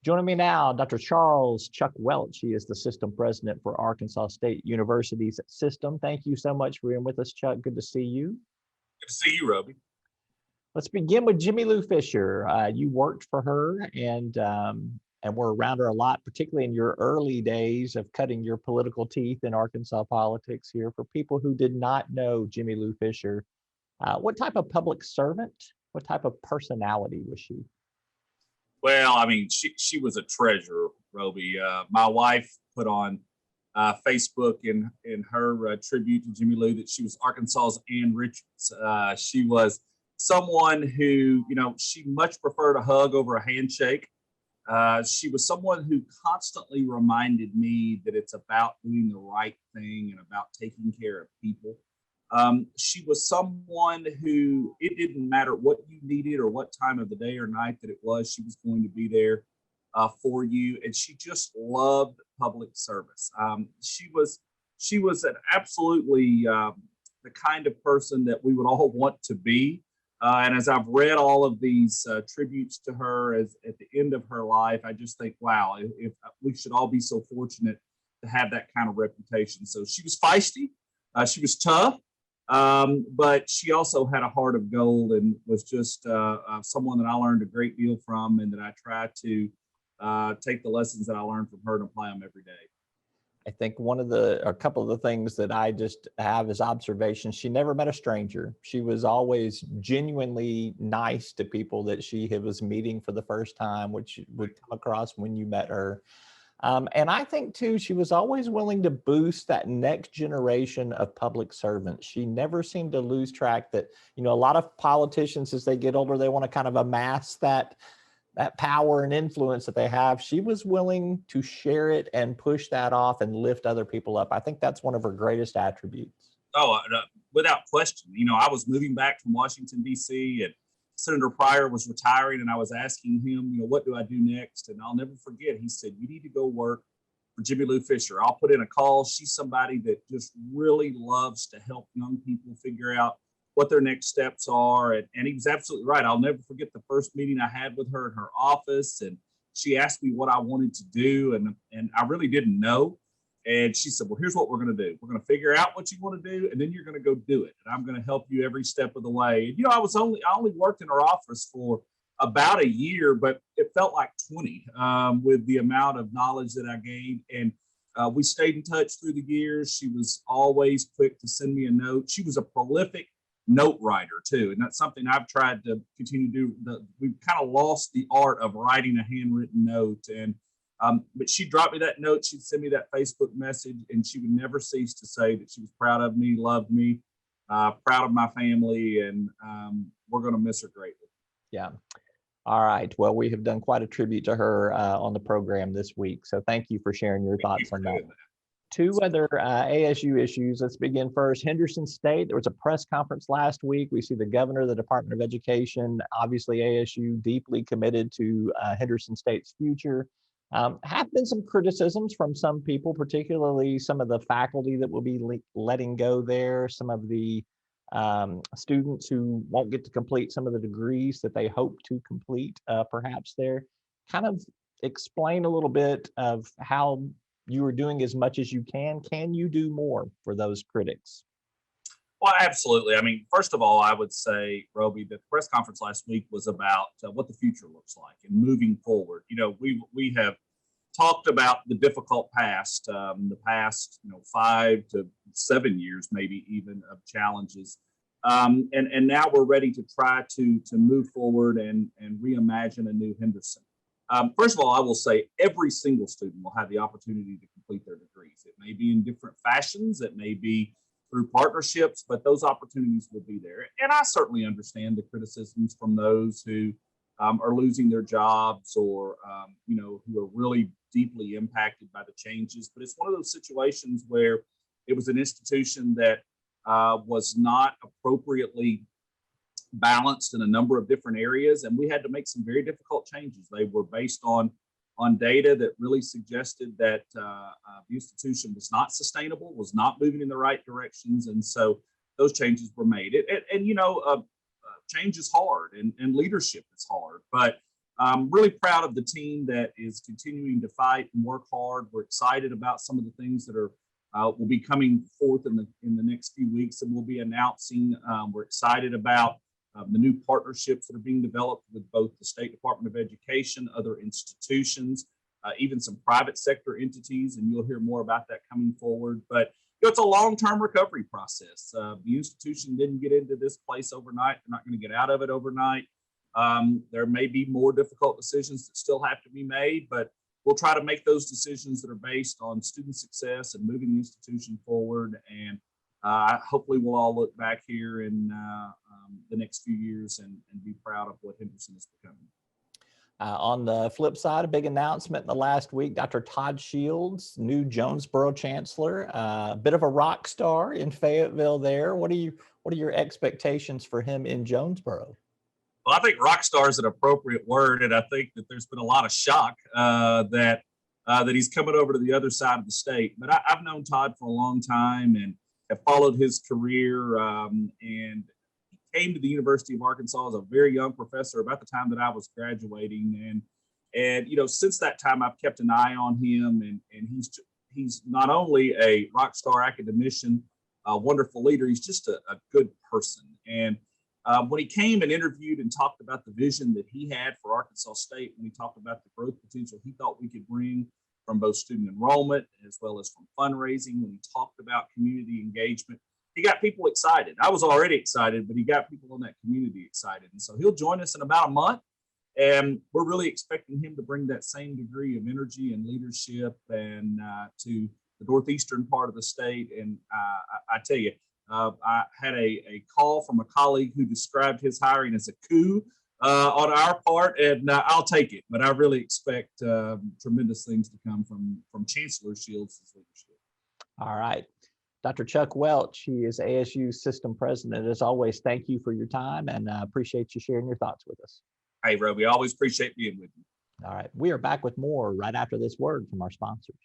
Joining me now, Dr. Charles Chuck Welch. He is the System President for Arkansas State University's System. Thank you so much for being with us, Chuck. Good to see you. Good to see you, Roby. Let's begin with Jimmie Lou Fisher. You worked for her and were around her a lot, particularly in your early days of cutting your political teeth in Arkansas politics here. For people who did not know Jimmie Lou Fisher, what type of public servant, what type of personality was she? Well, I mean, she was a treasure, Roby. My wife put on Facebook in her tribute to Jimmie Lou that she was Arkansas's Ann Richards. She was someone who, she much preferred a hug over a handshake. She was someone who constantly reminded me that it's about doing the right thing and about taking care of people. She was someone who it didn't matter what you needed or what time of the day or night that it was, she was going to be there for you. And she just loved public service. She was an absolutely the kind of person that we would all want to be. And as I've read all of these tributes to her at the end of her life, I just think, wow, if we should all be so fortunate to have that kind of reputation. So she was feisty, she was tough, but she also had a heart of gold and was just someone that I learned a great deal from, and that I try to take the lessons that I learned from her and apply them every day. I think a couple of the things that I just have as observations, she never met a stranger. She was always genuinely nice to people that she was meeting for the first time, which would come across when you met her. And I think too, she was always willing to boost that next generation of public servants. She never seemed to lose track that, a lot of politicians, as they get older, they want to kind of amass that power and influence that they have. She was willing to share it and push that off and lift other people up. I think that's one of her greatest attributes. Oh, without question. I was moving back from Washington, D.C., and Senator Pryor was retiring, and I was asking him, what do I do next? And I'll never forget, he said, you need to go work for Jimmie Lou Fisher. I'll put in a call. She's somebody that just really loves to help young people figure out what their next steps are. And he was absolutely right. I'll never forget the first meeting I had with her in her office, and she asked me what I wanted to do, and I really didn't know. And she said, well, here's what we're going to do. We're going to figure out what you want to do, and then you're going to go do it. And I'm going to help you every step of the way. And, I only worked in her office for about a year, but it felt like 20 with the amount of knowledge that I gained. And we stayed in touch through the years. She was always quick to send me a note. She was a prolific note writer too, and that's something I've tried to continue to do. We've kind of lost the art of writing a handwritten note, and but she dropped me that note, she'd send me that Facebook message, and she would never cease to say that she was proud of me, loved me, proud of my family, and we're going to miss her greatly. Yeah. All right. Well, we have done quite a tribute to her on the program this week, so thank you for sharing your thoughts on that. Two other ASU issues. Let's begin first. Henderson State, there was a press conference last week. We see the governor of the Department of Education, obviously ASU deeply committed to Henderson State's future. Have been some criticisms from some people, particularly some of the faculty that will be letting go there, some of the students who won't get to complete some of the degrees that they hope to complete perhaps there. Kind of explain a little bit of how you are doing as much as you can. Can you do more for those critics? Well, absolutely. I mean, first of all, I would say, Roby, that the press conference last week was about what the future looks like and moving forward. We have talked about the difficult past, the past 5 to 7 years, maybe even, of challenges, and now we're ready to try to move forward and reimagine a new Henderson. First of all, I will say every single student will have the opportunity to complete their degrees. It may be in different fashions, it may be through partnerships, but those opportunities will be there. And I certainly understand the criticisms from those who are losing their jobs or, who are really deeply impacted by the changes. But it's one of those situations where it was an institution that was not appropriately balanced in a number of different areas, and we had to make some very difficult changes. They were based on data that really suggested that the institution was not sustainable, was not moving in the right directions, and so those changes were made. Change is hard, and leadership is hard, but I'm really proud of the team that is continuing to fight and work hard. We're excited about some of the things that are will be coming forth in the next few weeks, and we'll be announcing. We're excited about the new partnerships that are being developed with both the State Department of Education, other institutions, even some private sector entities, and you'll hear more about that coming forward. But it's a long-term recovery process. The institution didn't get into this place overnight. They're not going to get out of it overnight. There may be more difficult decisions that still have to be made, but we'll try to make those decisions that are based on student success and moving the institution forward. And hopefully we'll all look back here in the next few years and be proud of what Henderson is becoming. On the flip side, a big announcement in the last week, Dr. Todd Shields, new Jonesboro Chancellor, a bit of a rock star in Fayetteville there. What are your expectations for him in Jonesboro? Well, I think rock star is an appropriate word, and I think that there's been a lot of shock that he's coming over to the other side of the state. But I've known Todd for a long time and have followed his career, and he came to the University of Arkansas as a very young professor about the time that I was graduating, and you know, since that time I've kept an eye on him, and he's not only a rock star academician, a wonderful leader, he's just a good person. And when he came and interviewed and talked about the vision that he had for Arkansas State, when he talked about the growth potential he thought we could bring from both student enrollment as well as from fundraising, when he talked about community engagement, he got people excited. I was already excited, but he got people in that community excited. And so he'll join us in about a month, and we're really expecting him to bring that same degree of energy and leadership and to the northeastern part of the state. And I tell you, I had a call from a colleague who described his hiring as a coup on our part, and I'll take it. But I really expect tremendous things to come from Chancellor Shields' leadership. All right. Dr. Chuck Welch, he is ASU System President. As always, thank you for your time, and appreciate you sharing your thoughts with us. Hey, Roby, I always appreciate being with you. All right. We are back with more right after this word from our sponsors.